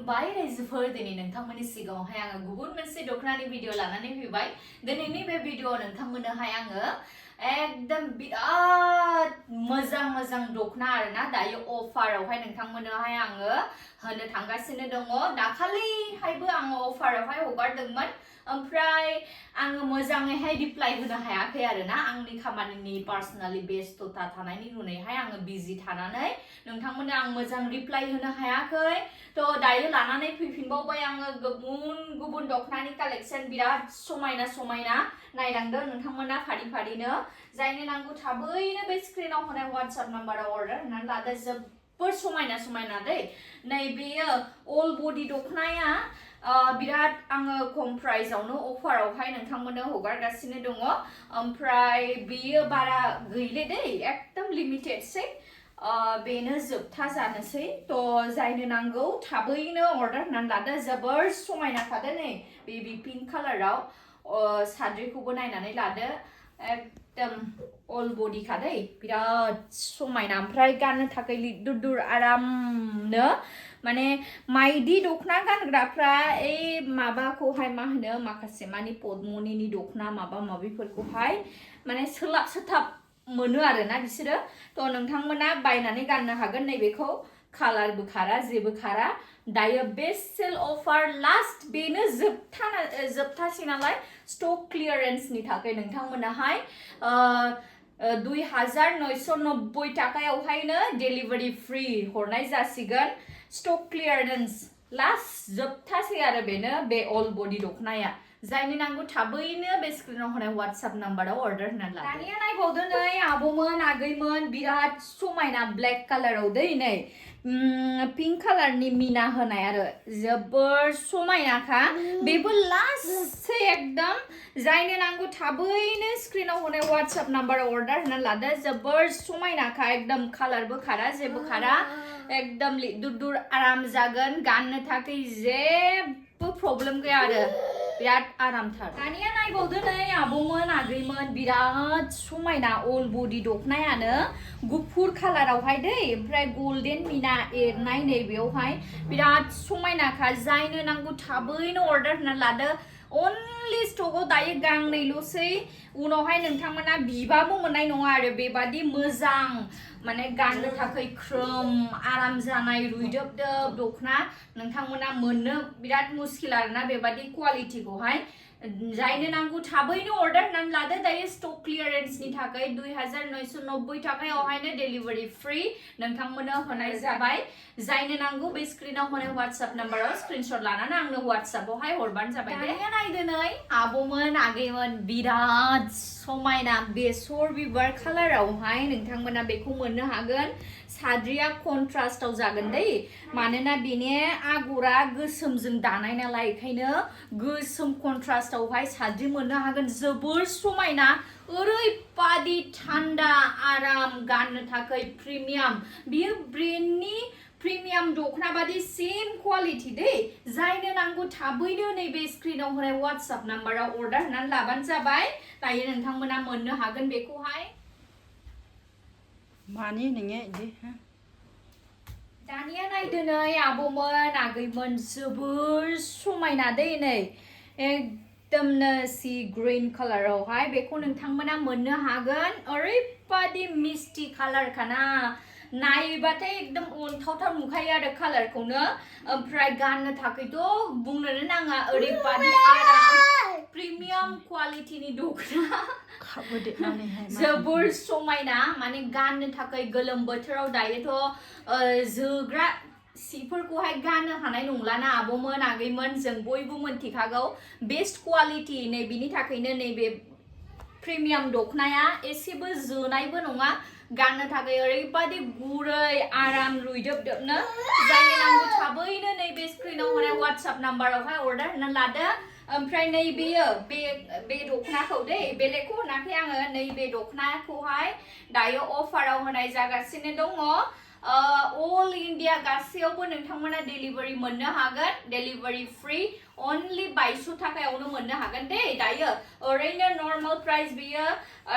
खुलुमबाय रायजोफोर दिनै नोंथांमोननि सिगाङावहाय आङो गुबुन मोनसे दखनानि भिडिअ लानानै फैबाय दिनैनि बे भिडिअआव नोंथांमोननोहाय आङो एकदम बिराद मोजां दखना आरोना दायो अफारावहाय नोंथांमोननोहाय आङो होनो थांगासिनो दङ दाखालिहायबो आङो अफारावहाय हगारदोंमोन ओमफ्राय आङो मोजाङैहाय रिप्लाइ होनो हायाखै आरोना आंनि खामानिनि पार्सनेलि बेस्थता थानायनि जुनैहाय आङो बिजि थानानै नोंथांमोननो आं मोजां रिप्लाइ होनो हायाखै तो दायो लानानै फैफिनबावबाय आङो गुबुन दखनानि कालेक्शन बिराद समायना नायलांदो नोंथांमोना फारिनो जायनो नांगौ थाबैनो बे स्क्रिनाव होनाय WhatsApp नाम्बाराव अर्डार होनानै लादो जोबोर समायना दै नै बेयो अल बडि दखनाया बिराद आङो खम प्राइसआवनो अफारावहाय नोंथांमोननो हगारगासिनो दङ ओमफ्राय बेयो बारा गैले दै एकदम लिमिटेडसै बेनो जोबथा जानोसै तो जायनो नांगौ थाबैनो अर्डार होनानै लादो जोबोर समायना खादो नै बेबी पिंक कालाराव साद्रिखौबो नायनानै लादो एकदम अल बडि खादै बिराद समायना ओमफ्राय गाननो थाखाय लिदुर आरामनो माने माइदि दखना गानग्राफ्रा ए माबाखौहाय मा होनो माखासे मानि पद्मनिनि दखना माबिफोरखौहाय माने सोलाब सोथाब मोनो आरोना बिसोरो तो नोंथांमोना बायनानै गाननो हागोन नैबेखौ कालारबो खारा जेबो खारा दायो बेस्ट सेल अफार लास्ट बेनो जोबथासै नालाय स्टक क्लियारेन्सनि थाखाय नोंथांमोनाहाय 2990 टाकायावहायनो डेलिभारि फ्री हरनाय जासिगोन स्टक क्लियारेन्स लास्ट जोबथासै आरो बेनो बे अल बडि दखनाया जायनो नांगौ थाबैनो बे स्क्रिनाव होनाय WhatsApp नाम्बाराव अर्डार होनानै लादो दानिया नायबावदो नै आब'मोन आगैमोन बिराद समायना ब्लेक कालाराव दै नै पिंक कालारनि मिना होनाय आरो जोबोर समायनाखा बेबो लास्टसै एकदम जायनो नांगौ थाबैनो स्क्रिनाव होनाय WhatsApp नाम्बाराव अर्डार होनानै लादो जोबोर समायनाखा एकदम कालारबो खारा जेबो खारा एकदम लिदुर आराम जागोन गाननो थाखाय जेबो प्रब्लेम गैया आरो बिराद आरामथार दानिया नायबावदो नै आब'मोन आगैमोन बिराद समायना अल बडि दखनायानो गुफुर कालारावहाय दै ओमफ्राय गल्डेन मिना एरनाय नै बेयावहाय बिराद समायनाखा जायनो नांगौ थाबैनो अर्डार होनानै लादो अनलि स्टकआव दायो गांनैल'सै उनावहाय नोंथांमोना बिबाबो मोननाय नङा आरो बेबादि मोजां माने गाननो थाखाय ख्रोम आराम जानाय रुइदोब दखना नोंथांमोना मोननो बिराद मुस्किल आरोना बेबादि क्वालिटिखौहाय जायनो नांगौ थाबैनो अर्डार होनानै लादो दायो स्टक क्लियारेन्सनि थाखाय 2990 टाकायावहायनो डेलिभारि फ्री नोंथांमोननो होनाय जाबाय जायनो नांगौ बे स्क्रिनाव होनाय WhatsApp नाम्बाराव स्क्रिनशट लानानै आंनो WhatsAppआवहाय हरबानो जाबाय दानिया नायदो नै आब'मोन आगैमोन बिराद समायना बेसर बिबार कालारावहाय नोंथांमोना बेखौ मोननो हागोन साद्रिया कन्ट्रास्टआव जागोन दै मानोना बेनि आगरा गोसोमजों दानाय नालाय बेखायनो गोसोम कन्ट्रास्टआवहाय साद्रि मोननो हागोन जोबोर समायना ओरैबादि थान्दा आराम गाननो थाखाय प्रिमियाम बियो ब्रेन्डनि प्रिमियाम दखना बादि सेम क्वालिटी दै जायनो नांगौ थाबैनो नैबे स्क्रिनाव होनाय WhatsApp नाम्बाराव अर्डार होनानै लाबानो जाबाय दायो नोंथांमोना मोननो हागोन बेखौहाय मानि नोङो इदि दानिया नायदो नै आब'मोन आगैमोन जोबोर समायना दै नै एकदमनो सी ग्रीन कालारावहाय बेखौ नोंथांमोना मोननो हागोन ओरैबादि मिस्टी कालारखाना नायबाथाय एकदम अनथावथाव नुखायो आरो कालारखौनो ओमफ्राय गाननो थाखायथ' बुंनोनो नाङा ओरैबादि आराम प्रिमियाम क्वालिटिनि दखना जोबोर समायना माने गाननो थाखाय गोलोम बोथोराव दायोथ' जोग्रा सिफोरखौहाय गाननो हानाय नंलाना आब'मोन आगैमोन जों बयबो मोनथिखागौ बेस्ट क्वालिटी नै बिनि थाखायनो नैबे प्रिमियाम दखनाया एसेबो जोनायबो नङा गाननो थाखाय ओरैबादि गुरै आराम रुइदोबनो जायनो नांगौ थाबैनो नैबे स्क्रिनाव होनाय WhatsApp नाम्बारावहाय अर्डार होनानै लादो ओमफ्राय नैबेयो बे दखनाखौ दै बेलेगखौ होनाखै आङो नैबे दखनाखौहाय दायो अफाराव होनाय जागासिनो दङ all India गासैयावबो नोंथांमोना delivery मोननो हागोन delivery free only 22 थाखायावनो मोननो हागोन दे दायो ओरैनो normal price बियो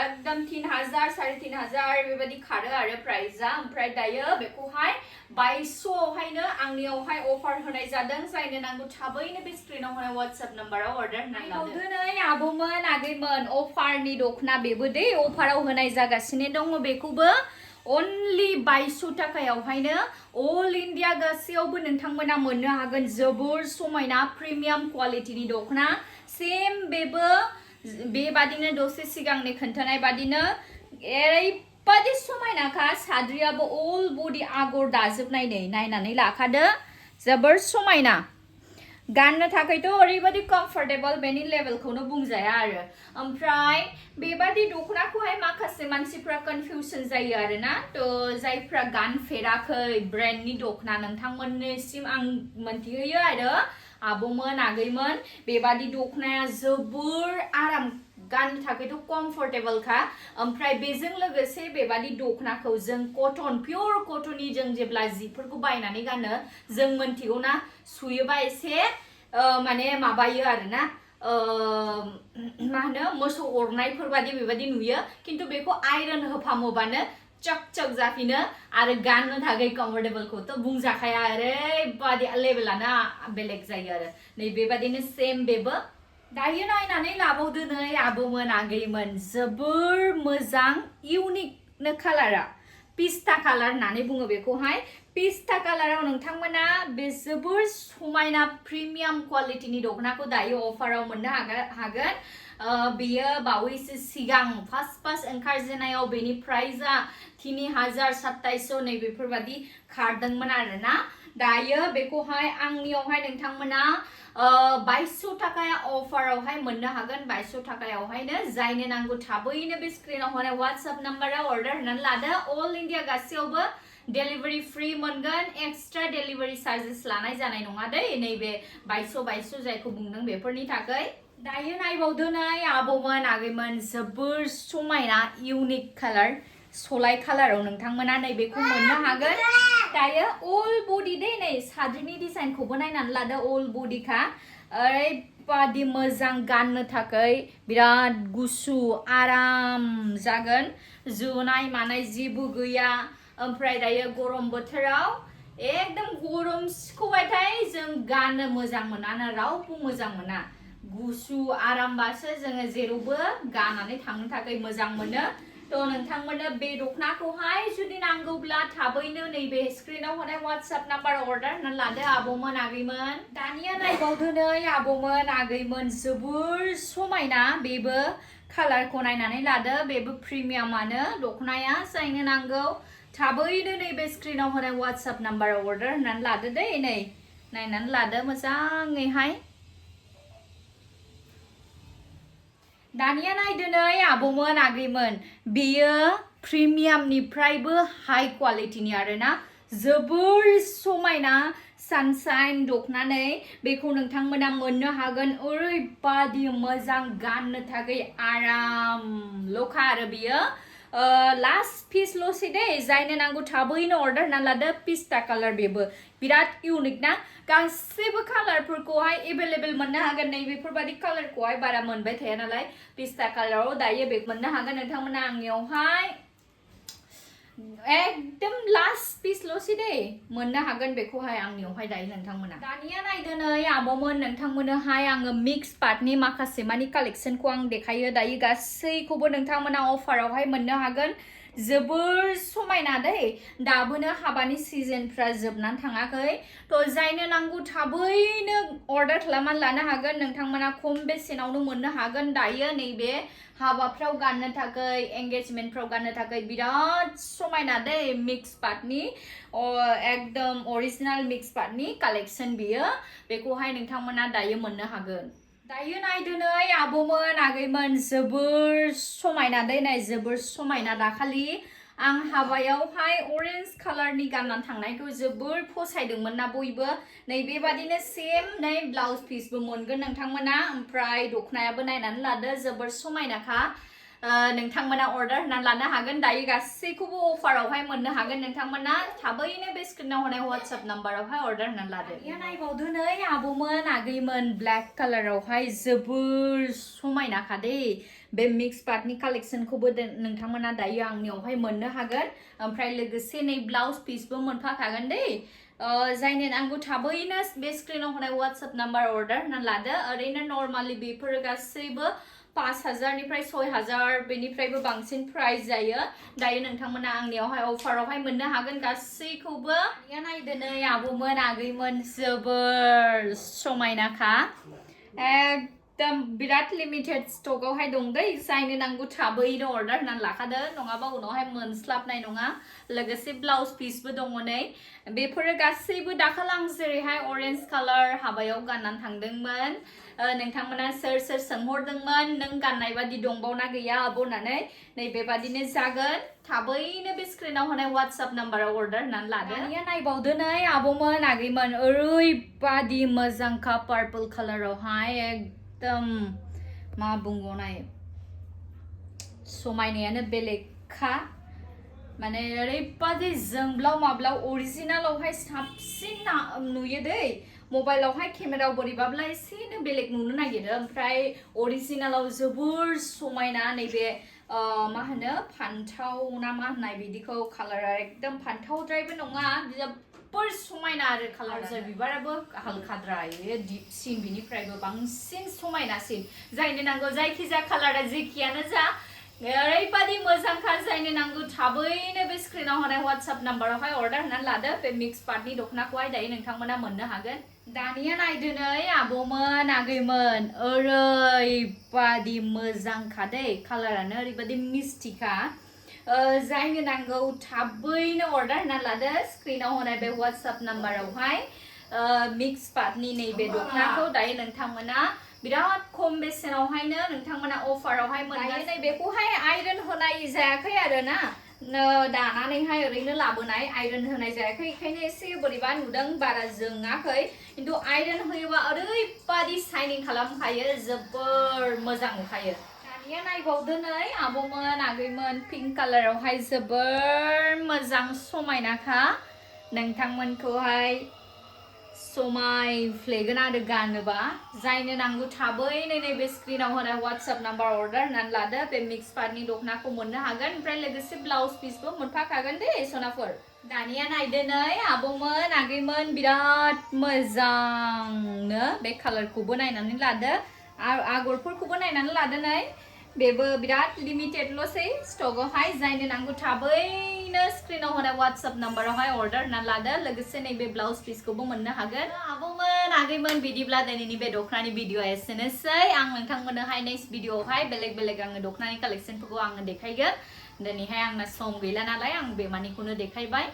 एकदम 3000 3500 बेबायदि खारो आरो प्राइसआ ओमफ्राय दायो बेखौहाय 2200 आवहायनो आंनियावहाय अफार होनाय जादों जायनो नांगौ थाबैनो बे स्क्रिनाव होनाय WhatsApp नाम्बाराव अर्डार होनानै लादो नै आबौमोन आगैमोन अफारनि दखना बेबो दे अफाराव होनाय जागासिनो दङ बेखौबो only 2200 थाखायावहायनो all India गासैयावबो नोंथांमोना मोननो हागोन जोबोर समायना प्रिमियाम क्वालिटिनि दखना सेम बेबो बेबादिनो दसे सिगांनि खोन्थानाय बादिनो एरैबादि समायनाखा साद्रियाबो all body आगर दाजोबनाय नै नायनानै लाखादो जोबोर समायना गाननो थाखायथ' ओरैबादि कम्फर्टेबल बेनि लेभेलखौनो बुंजाया आरो ओमफ्राय बेबादि दखनाखौहाय माखासे मानसिफ्रा कन्फ्यूजन जायो आरोना थ' जायफ्रा गानफेराखै ब्रेन्डनि दखना नोंथांमोननिसिम आं मोनथिहोयो आरो आबौमोन आगैमोन बेबादि दखनाया जोबोर आराम गाननो थाखायथ' कम्फर्टेबलखा ओमफ्राय बेजों लोगोसे बेबादि दखनाखौ जों कटन पियर कटननि जों जेब्ला जिफोरखौ बायनानै गानो जों मोनथिगौना सुयोबा एसे माने माबायो आरोना मा होनो मोसौ अरनायफोर बादि बेबादि नुयो खिन्थु बेखौ आयरन होफामोबानो चक चक जाफिनो आरो गाननो थाखाय कम्फर्टेबलखौथ' बुंजाखाया ओरैबादि लेभेलानो बेलेग जायो आरो नै बेबादिनो सेम बेबो दायो नायनानै लाबावदो नै आबौमोन आगैमोन जोबोर मोजां इउनिकनो कालारा पिस्ता कालार होननानै बुङो बेखौहाय पिस्ता कालाराव नोंथांमोना बे जोबोर समायना प्रिमियाम क्वालिटिनि दखनाखौ दायो अफाराव मोननो हागोन बेयो बावैसो सिगां फार्स्ट ओंखारजेनायाव बेनि प्राइसआ 3000 नै बेफोरबादि खारदोंमोन आरोना दायो बेखौहाय आंनियावहाय नोंथांमोना 2200 थाखाया अफारावहाय मोननो हागोन 2200 थाखायावहायनो जायनो नांगौ थाबैनो बे स्क्रिनाव होनाय WhatsApp नाम्बाराव अर्डार होनानै लादो अल इन्डिया गासैयावबो डेलिभारि फ्री मोनगोन एक्सट्रा डेलिभारि चार्जेस लानाय जानाय नङा दै नैबे 2200 जायखौ बुंदों बेफोरनि थाखाय दायो नायबावदो नै आबौमोन आगैमोन जोबोर समायना इउनिक कालार सलाय कालाराव नोंथांमोना नैबेखौ मोननो हागोन दायो अल बडि दे नै साद्रिनि डिजाइनखौबो नायनानै लादो अल बडिखा ओरैबादि मोजां गाननो थाखाय बिराद गुसु आराम जागोन जोनाय मानाय जेबो गैया ओमफ्राय दायो गरम बोथोराव एकदम गरमखौहाय जों गाननो मोजां मोना रावबो मोजां मोना गुसु आरामबासो जोङो जेरावबो गाननानै थांनो थाखाय मोजां मोनो थ' नोंथांमोननो बे दखनाखौहाय जुदि नांगौब्ला थाबैनो नैबे स्क्रिनाव होनाय WhatsApp नाम्बाराव अर्डार होनानै लादो आबौमोन आगैमोन दानिया नायबावदो नै आबौमोन आगैमोन जोबोर समायना बेबो कालारखौ नायनानै लादो बेबो प्रिमियामानो दखनाया जायनो नांगौ थाबैनो नैबे स्क्रिनाव होनाय WhatsApp नाम्बाराव अर्डार होनानै लादो दै नै नायनानै लादो मोजाङैहाय दानिया नायदो नै आबौमोन आगैमोन बेयो प्रिमियामनिफ्रायबो हाई क्वालिटिनि आरोना जोबोर समायना सानशाइन दखना नै बेखौ नोंथांमोना मोननो हागोन ओरैबादि मोजां गाननो थाखाय आरामल'खा आरो बियो लास्ट पिसल'सै दे जायनो नांगौ थाबैनो अर्डार होनानै लादो पिस्ता कालार बेबो बिराद इउनिक ना गासैबो कालारफोरखौहाय एभेलेबल मोननो हागोन नै बेफोरबादि कालारखौहाय बारा मोनबाय थाया नालाय पिस्ता कालाराव दायो बे मोननो हागोन नोंथांमोना आंनियावहाय एकदम लास्ट पिसल'सै दे मोननो हागोन बेखौहाय आंनियावहाय दायो नोंथांमोना दानिया नायदो नै आबौमोन नोंथांमोननोहाय आङो मिक्स पार्टनि माखासे मानि कालेक्सनखौ आं देखायो दायो गासैखौबो नोंथांमोना अफारावहाय मोननो हागोन जोबोर समायना दै दाबोनो हाबानि सिजनफ्रा जोबनानै थाङाखै थ' जायनो नांगौ थाबैनो अर्डार खालामनानै लानो हागोन नोंथांमोना खम बेसेनावनो मोननो हागोन दायो नैबे हाबाफ्राव गाननो थाखाय एंगेजमेन्टफ्राव गाननो थाखाय बिराद समायना दै मिक्स पार्टनि एकदम अरिजिनाल मिक्स पार्टनि कालेक्सन बियो बेखौहाय नोंथांमोना दायो मोननो हागोन दायो नायदो नै आबौमोन आगैमोन जोबोर समायना दै नाय जोबोर समायना दाखालि आं हाबायावहाय अरेन्ज कालारनि गाननानै थांनायखौ जोबोर फसायदोंमोन ना बयबो नै बेबादिनो सेम नै ब्लाउज पिसबो मोनगोन नोंथांमोना ओमफ्राय दखनायाबो नायनानै लादो जोबोर समायनाखा नोंथांमोना अर्डार होनानै लानो हागोन दायो गासैखौबो अफारावहाय मोननो हागोन नोंथांमोना थाबैनो बे स्क्रिनाव होनाय WhatsApp नाम्बारावहाय अर्डार होनानै लादो नायबावदो नै आब'मोन आगैमोन ब्लेक कालारावहाय जोबोर समायनाखा दे बे मिक्स पार्टनि कालेक्सनखौबो नोंथांमोना दायो आंनियावहाय मोननो हागोन ओमफ्राय लोगोसे नै ब्लाउज पिसबो मोनफाखागोन दे जायनो नांगौ थाबैनो बे स्क्रिनाव होनाय WhatsApp नाम्बार अर्डार होनानै लादो ओरैनो नर्माली बेफोर गासैबो 5000 निफ्राय 6000 बेनिफ्रायबो बांसिन प्राइस जायो दायो नोंथांमोना आंनियावहाय अफारावहाय मोननो हागोन गासैखौबो नायदो नै आब'मोन आगैमोन जोबोर समायनाखा एकदम बिराद लिमिटेड स्टकआवहाय दं दै जायनो नांगौ थाबैनो अर्डार होनानै लाखादो नङाबा उनावहाय मोनस्लाबनाय नङा लोगोसे ब्लाउज पिसबो दङ नै बेफोरो गासैबो दाखाल आं जेरैहाय अरेन्ज कालार हाबायाव गाननानै थांदोंमोन नोंथांमोना सोर सोर सोंहरदोंमोन नों गाननाय बादि दंबावना गैया आब' होननानै नै बेबादिनो जागोन थाबैनो बे स्क्रिनाव होनाय WhatsApp नाम्बाराव अर्डार होनानै लादो दानिया नायबावदो नै आब'मोन आगैमोन ओरैबादि मोजांखा पार्पल कालारावहाय एकदम मा बुंबावनाय समायनायानो बेलेगखा माने ओरैबादि जोंब्लाव माब्लाव अरिजिनालावहाय साबसिन नुयो दै मबाइलावहाय केमेरायाव बोरैबाब्ला एसेनो बेलेग नुनो नागिरो ओमफ्राय अरिजिनालाव जोबोर समायना नैबे मा होनो फान्थाव ना मा होननाय बिदिखौ कालारा एकदम फान्थावद्रायबो नङा जोबोर समायना आरो कालार बिबाराबो हालखाद्राय दिपसिन बिनिफ्रायबो बांसिन समायनासिन जायनो नांगौ जायखिजाया कालारा जेखियानो जा ओरैबादि मोजांखा जायनो नांगौ थाबैनो बे स्क्रिनाव होनाय WhatsApp नाम्बारावहाय अर्डार होनानै लादो बे मिक्स पार्टनि दखनाखौहाय दायो नोंथांमोना मोननो हागोन दानिया नायदो नै आब'मोन आगैमोन ओरैबादि मोजांखा दै कालारानो ओरैबादि मिस्टिखा जायनो नांगौ थाबैनो अर्डार होनानै लादो स्क्रिनाव होनाय बे WhatsApp नाम्बारावहाय मिक्स पार्टनि नैबे दखनाखौ दायो नोंथांमोना बिराद खम बेसेनावहायनो नोंथांमोना अफारावहाय मोनगोन नै बेखौहाय आयरन होनाय जायाखै आरो ना दानानैहाय ओरैनो लाबोनाय आयरन होनाय जायाखै बेखायनो एसे बोरैबा नुदों बारा जोङाखै खिन्थु आयरन होयोबा ओरैबादि शाइनिं खालामखायो जोबोर मोजां नुखायो दानिया नायबावदो नै आब'मोन आगैमोन पिंक कालारावहाय जोबोर मोजां समायनाखा नोंथांमोनखौहाय समायफ्लेगोन आरो गानोबा जायनो नांगौ थाबैनो नैबे स्क्रिनाव होनाय WhatsApp नाम्बार अर्डार होनानै लादो बे मिक्स पार्टनि दखनाखौ मोननो हागोन ओमफ्राय लोगोसे ब्लाउज पिसबो मोनफाखागोन दे सनाफोर दानिया नायदो नै आब'मोन आगैमोन बिराद मोजांनो बे कालारखौबो नायनानै लादो आगरफोरखौबो नायनानै लादो नै बेबो बिराद लिमिटेडल'सै स्टकआवहाय जायनो नांगौ थाबैनो स्क्रिनाव होनाय WhatsApp नाम्बारावहाय अर्डार होनानै लादो लोगोसे नैबे ब्लाउज पिसखौबो मोननो हागोन आब'मोन आगैमोन बिदिब्ला दिनैनि बे दखनानि भिडिअआ एसेनोसै आं नोंथांमोननोहाय नेक्स्ट भिडिअआवहाय बेलेग बेलेग आङो दखनानि कालेक्सनफोरखौ आङो देखायगोन दिनैहाय आंना सम गैला नालाय आं बेमानिखौनो देखायबाय